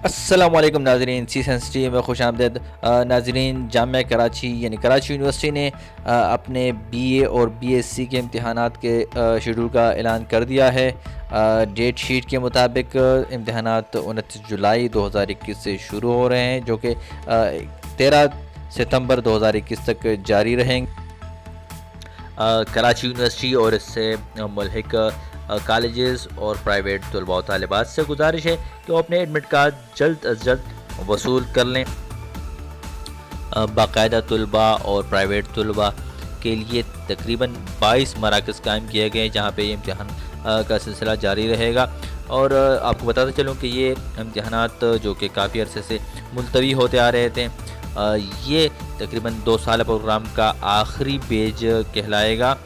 अस्सलाम वालेकुम नाजरीन, सी सेंसिटिव में खुश आमदेद। नाजरीन, जामिया कराची यानी कराची यूनिवर्सिटी ने अपने बीए और बीएससी के इम्तहानात के शेड्यूल का ऐलान कर दिया है। डेट शीट के मुताबिक इम्तहानात 29 जुलाई 2021 से शुरू हो रहे हैं, जो कि 13 सितंबर 2021 तक जारी रहेंगे। कराची यूनिवर्सिटी और इससे मुल्हिक कॉलेजेस और प्राइवेट तलबा और तालिबात से गुजारिश है कि वो अपने एडमिट कार्ड जल्द अज जल्द वसूल कर लें। बाकायदा तलबा और प्राइवेट तलबा के लिए तकरीबन 22 मराकज़ कायम किए गए हैं, जहाँ पे ये इम्तहान का सिलसिला जारी रहेगा। और आपको बताता चलूँ कि ये इम्तहानात जो कि काफ़ी अरसे से मुलतवी होते आ रहे थे, ये तकरीबन 2 साल प्रोग्राम का आखिरी पेज कहलाएगा।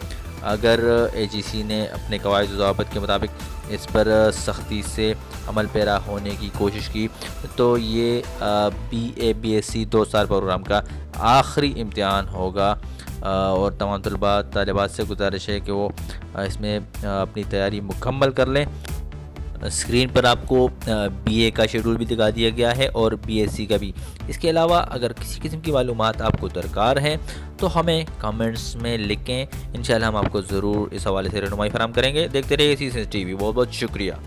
अगर एजीसी ने अपने कवायद ज़वाबित के मुताबिक इस पर सख्ती से अमल पैरा होने की कोशिश की तो ये बीए बीएससी 2 साल प्रोग्राम का आखिरी इम्तिहान होगा। और तमाम तलबा तालिबात से गुजारिश है कि वो इसमें अपनी तैयारी मुकम्मल कर लें। स्क्रीन पर आपको बीए का शेड्यूल भी दिखा दिया गया है और बीएससी का भी। इसके अलावा अगर किसी किस्म की मालूमात आपको दरकार है तो हमें कमेंट्स में लिखें, इंशाल्लाह हम आपको ज़रूर इस हवाले से रहनुमाई फराहम करेंगे। देखते रहिए सी टीवी। बहुत बहुत शुक्रिया।